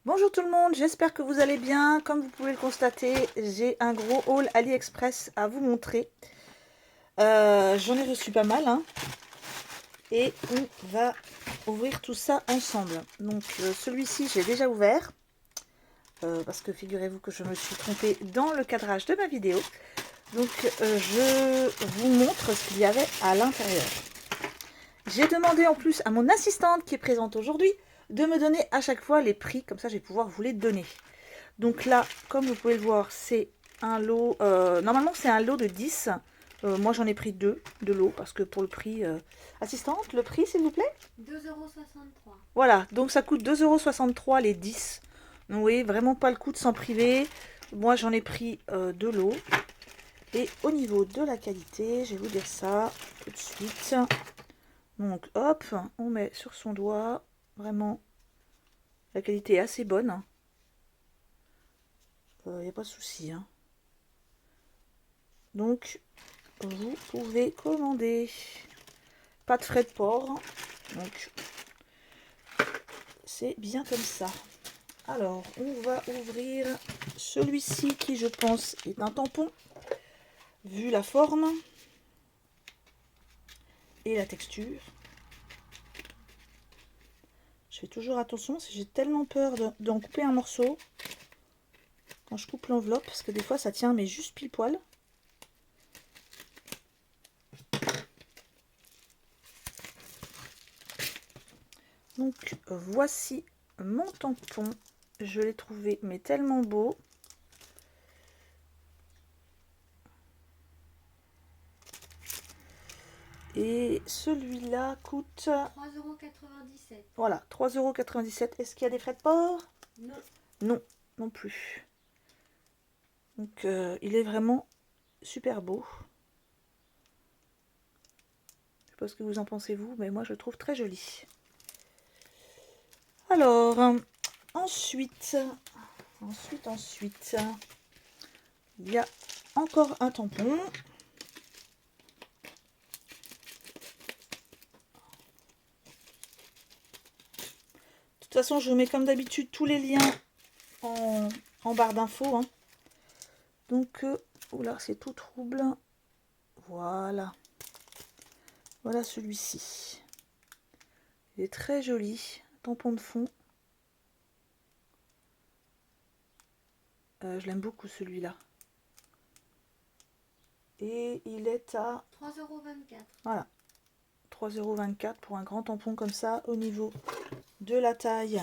Bonjour tout le monde, j'espère que vous allez bien. Comme vous pouvez le constater, j'ai un gros haul AliExpress à vous montrer. J'en ai reçu pas mal, hein, et on va ouvrir tout ça ensemble. Donc celui-ci, j'ai déjà ouvert, parce que figurez-vous que je me suis trompée dans le cadrage de ma vidéo. Donc je vous montre ce qu'il y avait à l'intérieur. J'ai demandé en plus à mon assistante qui est présente aujourd'hui de me donner à chaque fois les prix, comme ça je vais pouvoir vous les donner. Donc là, comme vous pouvez le voir, c'est un lot, normalement c'est un lot de 10. Moi j'en ai pris 2 de lot parce que pour le prix, assistante, le prix s'il vous plaît 2,63 €. Voilà, donc ça coûte 2,63 € les 10. Donc vous voyez, vraiment pas le coup de s'en priver. Moi j'en ai pris 2 lots. Et au niveau de la qualité, je vais vous dire ça tout de suite. Donc hop, on met sur son doigt, vraiment la qualité est assez bonne. Il n'y a pas de souci, hein. Donc vous pouvez commander. Pas de frais de port. Donc c'est bien comme ça. Alors on va ouvrir celui-ci qui je pense est un tampon. Vu la forme et la texture. Je fais toujours attention, j'ai tellement peur d'en couper un morceau quand je coupe l'enveloppe, parce que des fois ça tient mais juste pile poil. Donc voici mon tampon. Je l'ai trouvé mais tellement beau. Et celui-là coûte 3,97 €. voilà, 3,97 €. Est-ce qu'il y a des frais de port? Non. Non, non plus. Donc il est vraiment super beau. Je sais pas ce que vous en pensez vous, mais moi je le trouve très joli. Alors, ensuite, il y a encore un tampon. De toute façon, je vous mets comme d'habitude tous les liens en barre d'infos, hein. Donc, oula, c'est tout trouble. Voilà. Voilà celui-ci. Il est très joli. Tampon de fond. Je l'aime beaucoup celui-là. Et il est à 3,24 €. voilà, 3,24 € pour un grand tampon comme ça. Au niveau de la taille,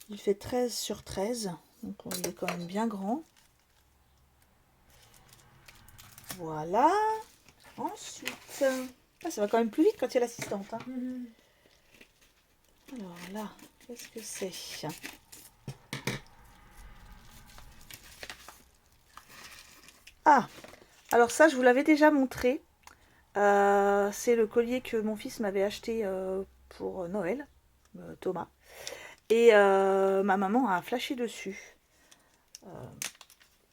il fait 13 sur 13. Donc il est quand même bien grand. Voilà. Ensuite, ah, ça va quand même plus vite quand il y a l'assistante, hein. Alors là, qu'est-ce que c'est? Ah, alors ça, je vous l'avais déjà montré. C'est le collier que mon fils m'avait acheté pour Noël, Thomas. Et ma maman a flashé dessus.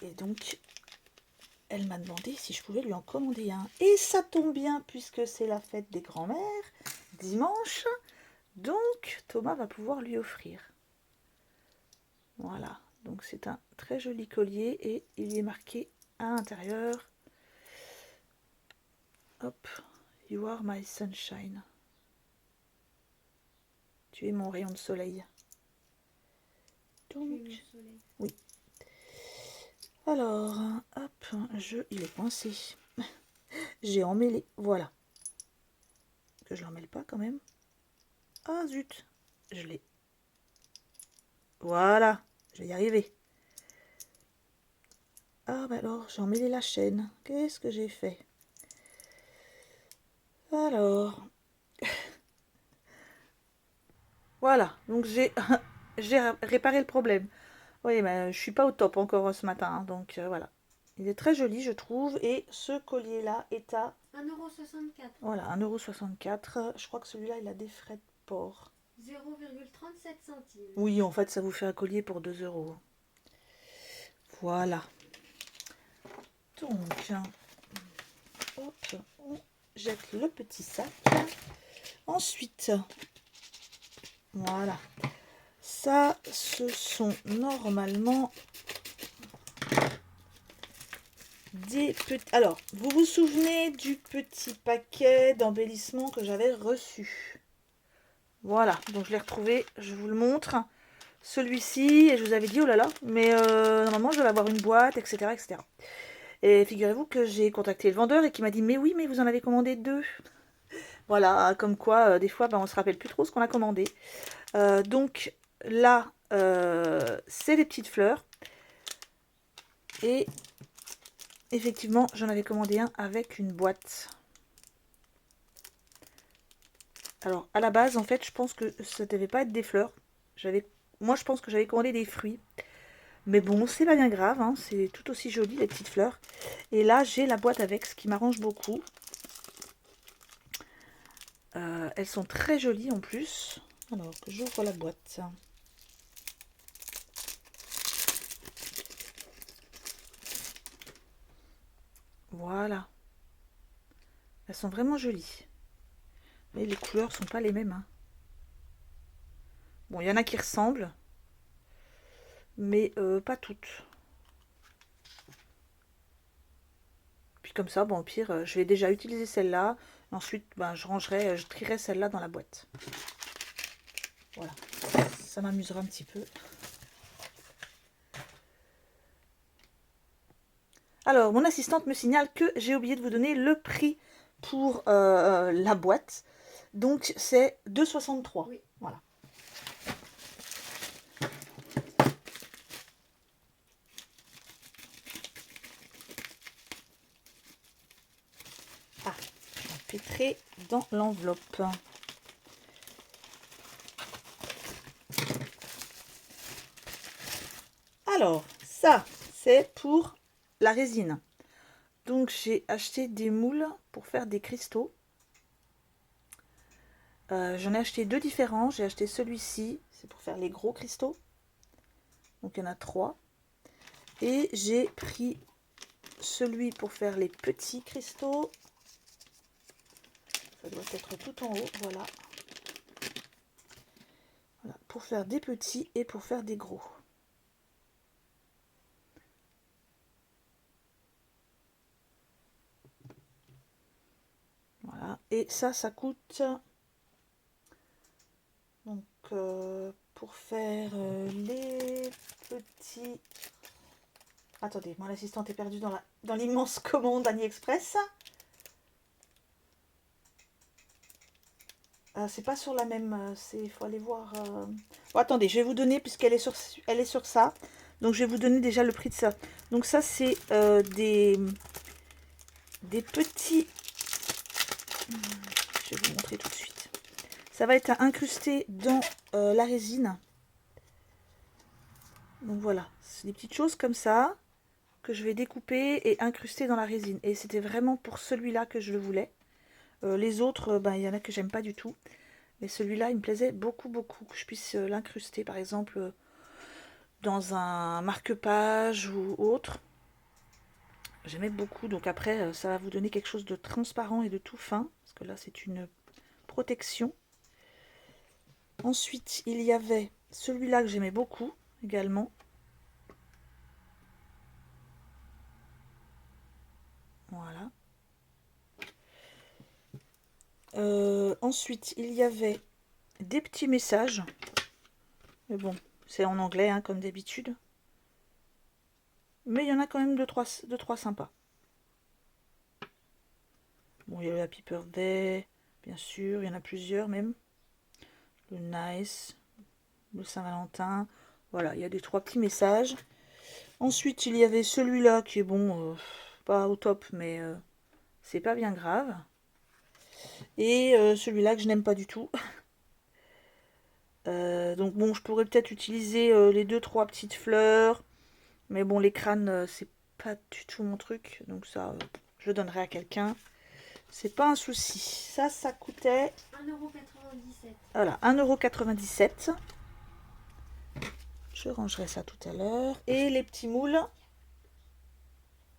Et donc, elle m'a demandé si je pouvais lui en commander un. Et ça tombe bien puisque c'est la fête des grands-mères, dimanche. Donc, Thomas va pouvoir lui offrir. Voilà, donc c'est un très joli collier et il y est marqué à l'intérieur. Hop, you are my sunshine. Tu es mon rayon de soleil. Donc, oui. Alors, hop, il est coincé. J'ai emmêlé, voilà. Que je l'emmêle pas quand même. Ah zut, je l'ai. Voilà, je vais y arriver. Ah bah alors, j'ai emmêlé la chaîne. Qu'est-ce que j'ai fait? Alors, voilà, donc j'ai réparé le problème. Oui, mais je suis pas au top encore ce matin, hein, donc voilà. Il est très joli, je trouve, et ce collier-là est à 1,64 €. voilà, 1,64 €. Je crois que celui-là, il a des frais de port. 0,37 centimes. Oui, en fait, ça vous fait un collier pour 2 €. Voilà. Donc, hop, on jette le petit sac. Ensuite, voilà. Ça, ce sont normalement des petits... Alors, vous vous souvenez du petit paquet d'embellissement que j'avais reçu? Voilà, donc je l'ai retrouvé, je vous le montre. Celui-ci, et je vous avais dit, oh là là, mais normalement je vais avoir une boîte, etc. etc. Et figurez-vous que j'ai contacté le vendeur et qui m'a dit, mais oui, mais vous en avez commandé 2. Voilà, comme quoi, des fois, on se rappelle plus trop ce qu'on a commandé. Donc là, c'est des petites fleurs. Et effectivement, j'en avais commandé un avec une boîte. Alors, à la base, en fait, je pense que ça ne devait pas être des fleurs. Moi, je pense que j'avais commandé des fruits. Mais bon, c'est pas bien grave, hein, c'est tout aussi joli, les petites fleurs. Et là, j'ai la boîte avec, ce qui m'arrange beaucoup. Elles sont très jolies en plus. Alors, que j'ouvre la boîte. Voilà. Elles sont vraiment jolies. Mais les couleurs sont pas les mêmes. Hein. Bon, il y en a qui ressemblent. Mais pas toutes. Puis comme ça, bon, au pire, je vais déjà utiliser celle-là. Ensuite, je rangerai, je trierai celle-là dans la boîte. Voilà. Ça m'amusera un petit peu. Alors, mon assistante me signale que j'ai oublié de vous donner le prix pour la boîte. Donc, c'est 2,63. Oui. Voilà. Ah, je vais pétrer dans l'enveloppe. Alors, ça, c'est pour la résine. Donc, j'ai acheté des moules pour faire des cristaux. J'en ai acheté 2 différents. J'ai acheté celui-ci, c'est pour faire les gros cristaux. Donc, il y en a 3. Et j'ai pris celui pour faire les petits cristaux. Ça doit être tout en haut, voilà. Voilà, pour faire des petits et pour faire des gros. Voilà, et ça coûte... Donc, pour faire les petits... Attendez, mon assistante est perdue dans l'immense commande AliExpress. C'est pas sur la même... Il faut aller voir... Bon, attendez, je vais vous donner, puisqu'elle est sur ça. Donc, je vais vous donner déjà le prix de ça. Donc, ça, c'est des petits... Je vais vous montrer tout de suite. Ça va être incrusté dans la résine. Donc voilà, c'est des petites choses comme ça que je vais découper et incruster dans la résine. Et c'était vraiment pour celui-là que je le voulais. Les autres, il y en a que j'aime pas du tout. Mais celui-là, il me plaisait beaucoup, beaucoup. Que je puisse l'incruster, par exemple, dans un marque-page ou autre. J'aimais beaucoup. Donc après, ça va vous donner quelque chose de transparent et de tout fin. Parce que là, c'est une protection. Ensuite, il y avait celui-là que j'aimais beaucoup également. Voilà. Ensuite, il y avait des petits messages. Mais bon, c'est en anglais, hein, comme d'habitude. Mais il y en a quand même deux, trois sympas. Bon, il y a le Happy Birthday, bien sûr. Il y en a plusieurs même. Le Nice, le Saint-Valentin. Voilà, il y a des 3 petits messages. Ensuite, il y avait celui-là qui est bon, pas au top, mais c'est pas bien grave. Et celui-là que je n'aime pas du tout. Donc bon, je pourrais peut-être utiliser les 2-3 petites fleurs. Mais bon, les crânes, c'est pas du tout mon truc. Donc ça, je le donnerai à quelqu'un. C'est pas un souci. Ça coûtait... 1,97 €. Voilà, 1,97 €. Je rangerai ça tout à l'heure. Et les petits moules.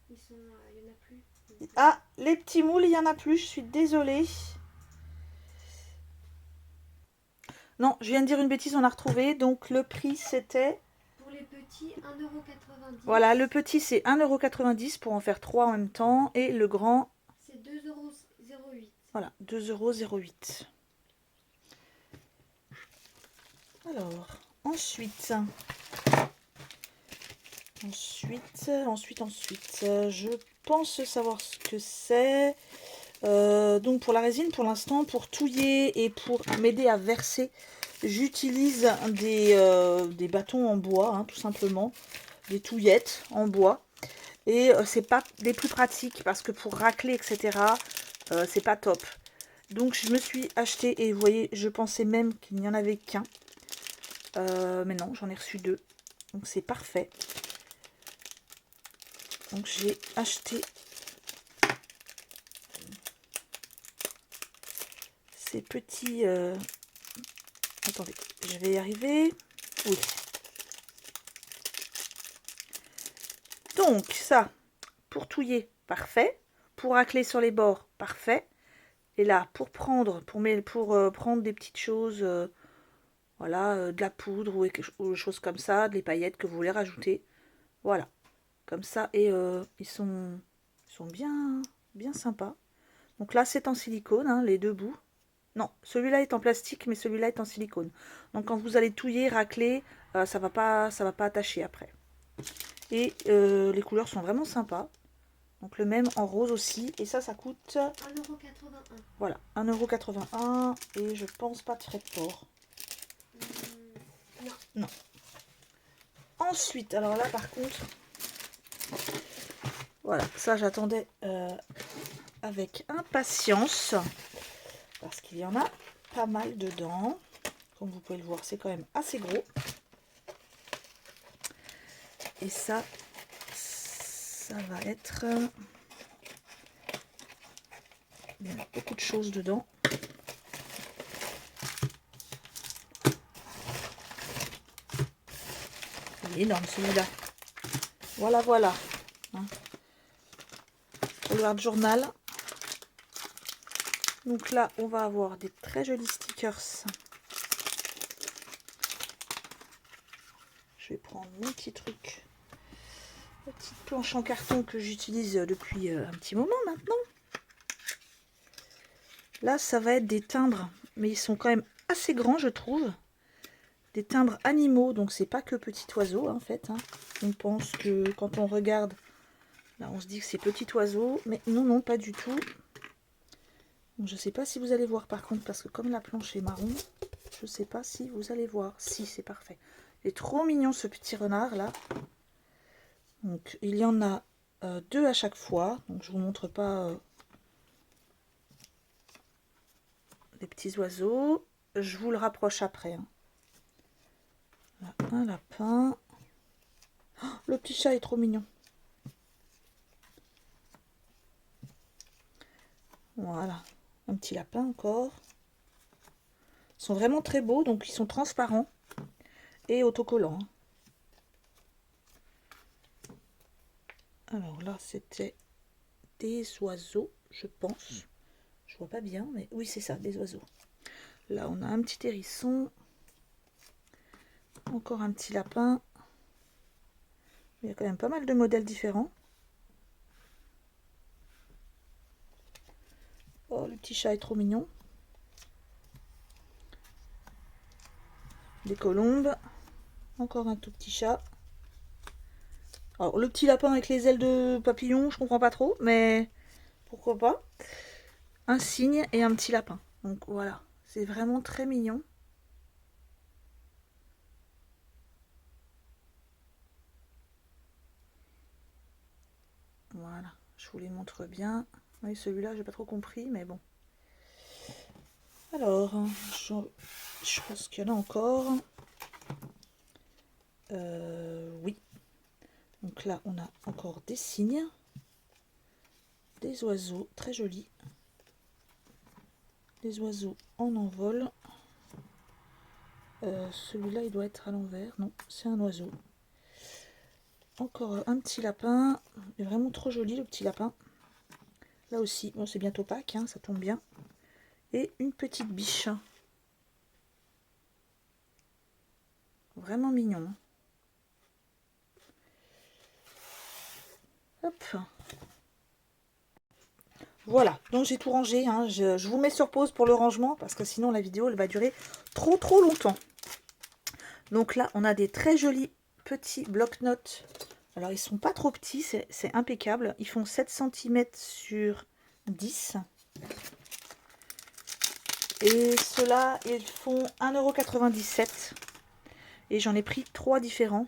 Il n'y en a plus. Ah, les petits moules, il n'y en a plus. Je suis désolée. Non, je viens de dire une bêtise, on a retrouvé. Donc le prix c'était... Pour les petits, 1,90 €. Voilà, le petit c'est 1,90 € pour en faire 3 en même temps. Et le grand... C'est 2,08 €. Voilà, 2,08 €. Alors, ensuite, je pense savoir ce que c'est. Donc pour la résine, pour l'instant, pour touiller et pour m'aider à verser, j'utilise des bâtons en bois, hein, tout simplement, des touillettes en bois. Et c'est pas des plus pratiques parce que pour racler, etc., c'est pas top. Donc je me suis acheté, et vous voyez, je pensais même qu'il n'y en avait qu'un. Mais non, j'en ai reçu 2. Donc c'est parfait. Donc j'ai acheté ces petits... Attendez, je vais y arriver. Oui. Donc ça, pour touiller, parfait. Pour racler sur les bords, parfait. Et là, pour prendre des petites choses, voilà, de la poudre ou des choses comme ça, des paillettes que vous voulez rajouter. Voilà, comme ça. Et ils sont bien, bien sympas. Donc là, c'est en silicone, hein, les deux bouts. Non, celui-là est en plastique, mais celui-là est en silicone. Donc quand vous allez touiller, racler, ça va pas attacher après. Et les couleurs sont vraiment sympas. Donc le même en rose aussi. Et ça coûte... 1,81 €. Voilà, 1,81 € et je pense pas de frais de port. Non. Non. Ensuite, alors là par contre, voilà, ça j'attendais avec impatience parce qu'il y en a pas mal dedans. Comme vous pouvez le voir, c'est quand même assez gros. Et ça va être... il y a beaucoup de choses dedans. Il est énorme celui-là. Voilà, voilà. Hein. Pour le journal. Donc là, on va avoir des très jolis stickers. Je vais prendre mon petit truc. La petite planche en carton que j'utilise depuis un petit moment maintenant. Là, ça va être des timbres, mais ils sont quand même assez grands, je trouve. Des timbres animaux, donc c'est pas que petit oiseau, hein, en fait. Hein. On pense que quand on regarde, là, on se dit que c'est petit oiseau, mais non, non, pas du tout. Donc, je sais pas si vous allez voir par contre, parce que comme la planche est marron, je sais pas si vous allez voir. Si, c'est parfait. Il est trop mignon ce petit renard là. Donc il y en a 2 à chaque fois. Donc je vous montre pas les petits oiseaux. Je vous le rapproche après. Hein. Là, un lapin. Oh, le petit chat est trop mignon. Voilà. Un petit lapin encore. Ils sont vraiment très beaux. Donc ils sont transparents et autocollants. Alors là, c'était des oiseaux, je pense. Je vois pas bien, mais oui, c'est ça, des oiseaux. Là, on a un petit hérisson. Encore un petit lapin. Il y a quand même pas mal de modèles différents. Oh, le petit chat est trop mignon. Des colombes. Encore un tout petit chat. Alors, le petit lapin avec les ailes de papillon, je comprends pas trop, mais pourquoi pas. Un cygne et un petit lapin. Donc voilà, c'est vraiment très mignon. Voilà, je vous les montre bien. Oui, celui-là, j'ai pas trop compris, mais bon. Alors, je pense qu'il y en a encore. Oui. Donc là, on a encore des cygnes. Des oiseaux très jolis. Des oiseaux en envol. Celui-là, il doit être à l'envers. Non, c'est un oiseau. Encore un petit lapin. Il est vraiment trop joli, le petit lapin. Là aussi, bon, c'est bientôt Pâques, hein, ça tombe bien. Et une petite biche. vraiment mignons. Hop. Voilà, donc j'ai tout rangé, hein. Je vous mets sur pause pour le rangement parce que sinon la vidéo elle va durer trop longtemps. Donc là on a des très jolis petits bloc-notes. Alors ils sont pas trop petits, c'est impeccable. Ils font 7 cm sur 10. Et ceux-là ils font 1,97 €. Et j'en ai pris 3 différents.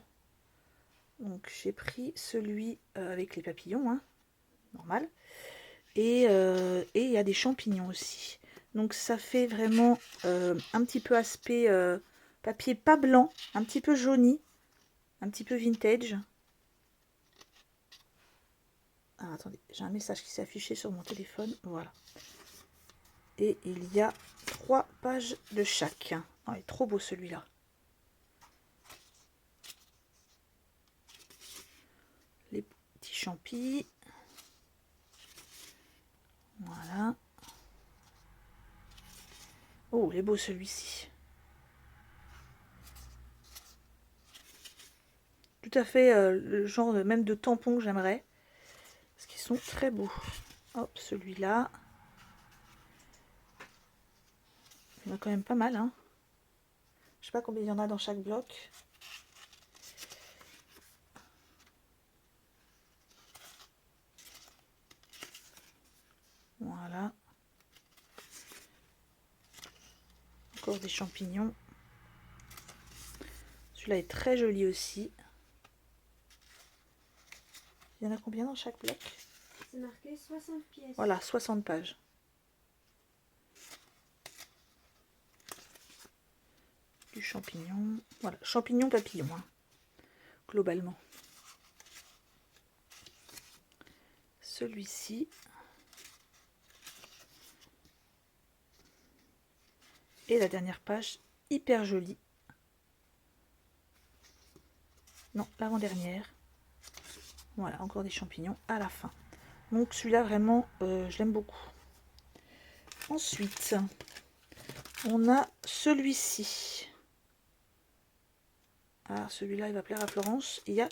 Donc j'ai pris celui avec les papillons, hein, normal. Et il y a des champignons aussi. Donc ça fait vraiment un petit peu aspect papier pas blanc, un petit peu jauni, un petit peu vintage. Ah, attendez, j'ai un message qui s'est affiché sur mon téléphone. Voilà. Et il y a 3 pages de chaque. Oh, il est trop beau celui-là. Les petits champis. Voilà. Oh, il est beau celui-ci. Tout à fait le genre même de tampon que j'aimerais. Parce qu'ils sont très beaux. Hop, celui-là. Il y en a quand même pas mal, hein. Je sais pas combien il y en a dans chaque bloc. Voilà. Encore des champignons. Celui-là est très joli aussi. Il y en a combien dans chaque bloc? C'est marqué 60 pièces. Voilà, 60 pages. Du champignon. Voilà, champignon papillon, hein, globalement. Celui-ci. Et la dernière page, hyper jolie. Non, l'avant-dernière. Voilà, encore des champignons à la fin. Donc celui-là, vraiment, je l'aime beaucoup. Ensuite, on a celui-ci. Ah, celui-là, il va plaire à Florence. Il y a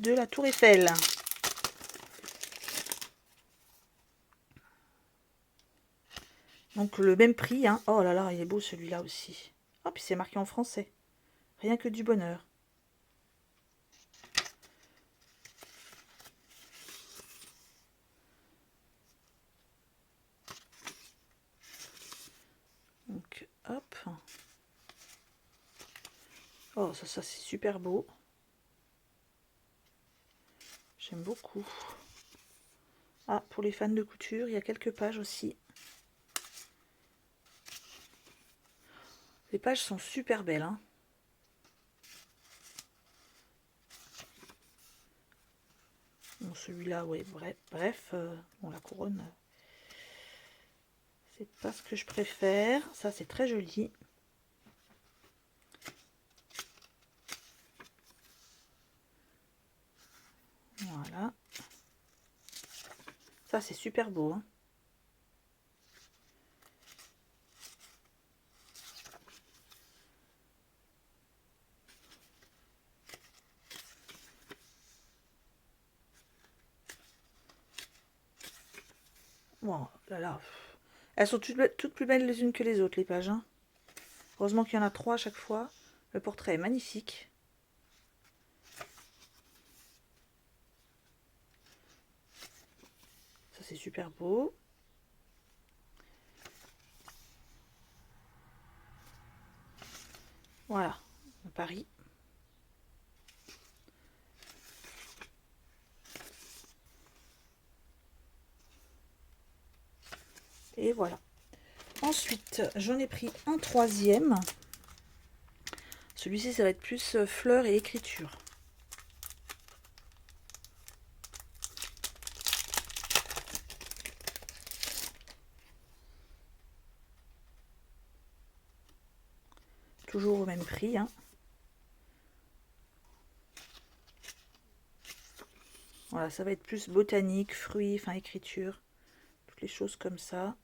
de la Tour Eiffel. Donc le même prix, hein. Oh là là, il est beau celui-là aussi. Oh, puis c'est marqué en français. Rien que du bonheur. Donc, hop. Oh, ça c'est super beau. J'aime beaucoup. Ah, pour les fans de couture, il y a quelques pages aussi. Les pages sont super belles, hein. Bon, celui-là, ouais, bref, bon, la couronne, c'est pas ce que je préfère. Ça, c'est très joli. Voilà. Ça, c'est super beau, hein. Bon, là, là. Elles sont toutes plus belles les unes que les autres, les pages, hein. Heureusement qu'il y en a 3 à chaque fois. Le portrait est magnifique. Ça, c'est super beau. Voilà, Paris. Et voilà. Ensuite, j'en ai pris un troisième. Celui-ci, ça va être plus fleurs et écriture. Toujours au même prix, hein. Voilà, ça va être plus botanique, fruits, enfin écriture. Toutes les choses comme ça.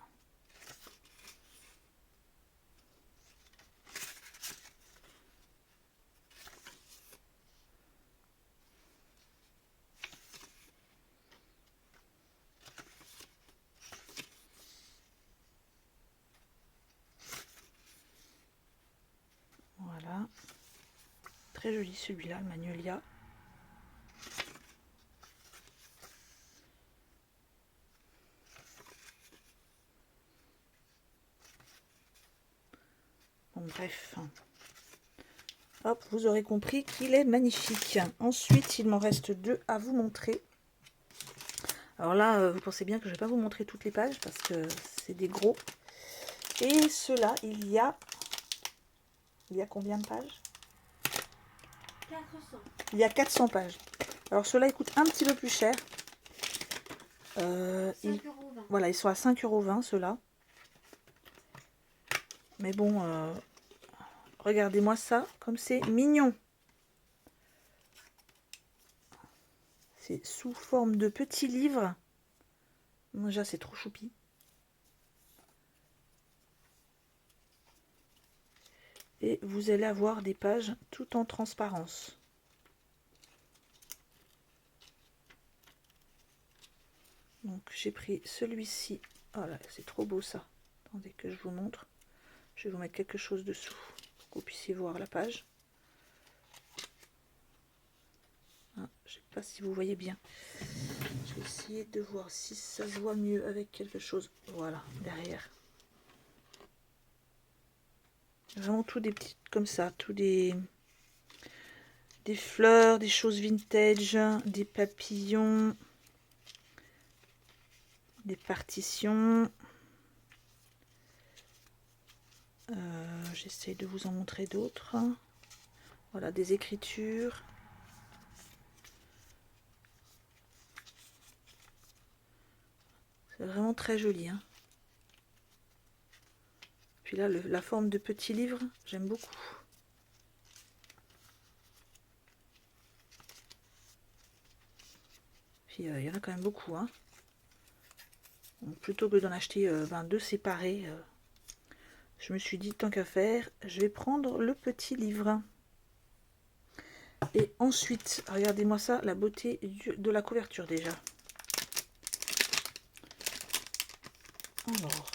Voilà. Très joli celui-là, le Magnolia. Bon, bref. Hop, vous aurez compris qu'il est magnifique. Ensuite, il m'en reste 2 à vous montrer. Alors là, vous pensez bien que je ne vais pas vous montrer toutes les pages parce que c'est des gros. Et ceux-là, il y a combien de pages? 400. Il y a 400 pages. Alors ceux-là, ils coûtent un petit peu plus cher. 5,20 €. Voilà, ils sont à 5,20 € ceux-là. Mais bon, regardez-moi ça, comme c'est mignon. C'est sous forme de petits livres. Déjà, c'est trop choupi. Et vous allez avoir des pages tout en transparence. Donc j'ai pris celui-ci. Oh là, c'est trop beau ça. Attendez que je vous montre. Je vais vous mettre quelque chose dessous pour que vous puissiez voir la page. Ah, je ne sais pas si vous voyez bien. Je vais essayer de voir si ça se voit mieux avec quelque chose. Voilà, derrière. Vraiment tout des petites comme ça, tout des fleurs, des choses vintage, des papillons, des partitions. J'essaie de vous en montrer d'autres. Voilà, des écritures. C'est vraiment très joli. Hein. Puis là, la forme de petit livre, j'aime beaucoup. Puis il y en a quand même beaucoup. Hein. Donc, plutôt que d'en acheter 22 séparés, je me suis dit, tant qu'à faire, je vais prendre le petit livre. Et ensuite, regardez-moi ça, la beauté de la couverture déjà. Alors,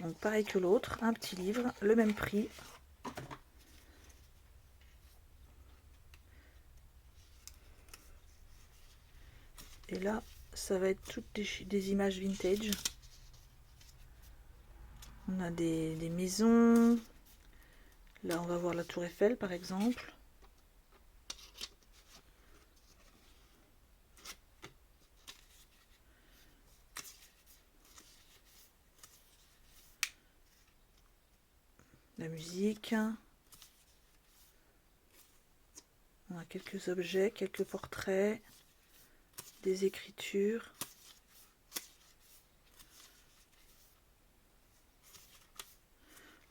donc pareil que l'autre, un petit livre, le même prix. Et là, ça va être toutes des images vintage. On a des maisons. Là, on va voir la Tour Eiffel, par exemple. La musique. On a quelques objets, quelques portraits, des écritures.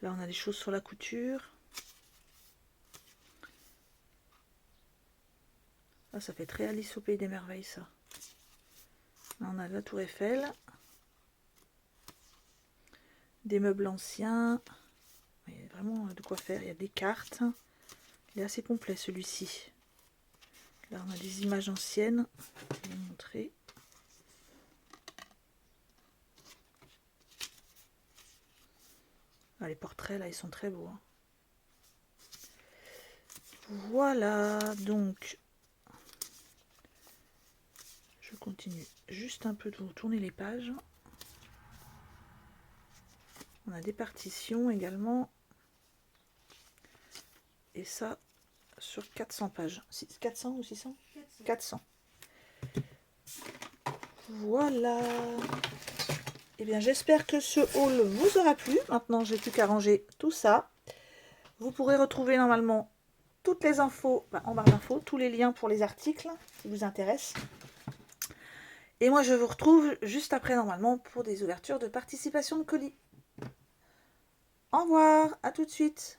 Là, on a des choses sur la couture. Ah, ça fait très Alice au Pays des Merveilles, ça. Là, on a la Tour Eiffel. Des meubles anciens. Il y a vraiment de quoi faire. Il y a des cartes. Il est assez complet, celui-ci. Là, on a des images anciennes. Je vais vous montrer. Ah, les portraits, là, ils sont très beaux. Hein. Voilà, donc... Je continue juste un peu de vous tourner les pages. On a des partitions également. Et ça, sur 400 pages. 400 ou 600 ? 400. Voilà. Eh bien, j'espère que ce haul vous aura plu. Maintenant, j'ai plus qu'à ranger tout ça. Vous pourrez retrouver normalement toutes les infos en barre d'infos, tous les liens pour les articles qui vous intéressent. Et moi, je vous retrouve juste après, normalement, pour des ouvertures de participation de colis. Au revoir, à tout de suite.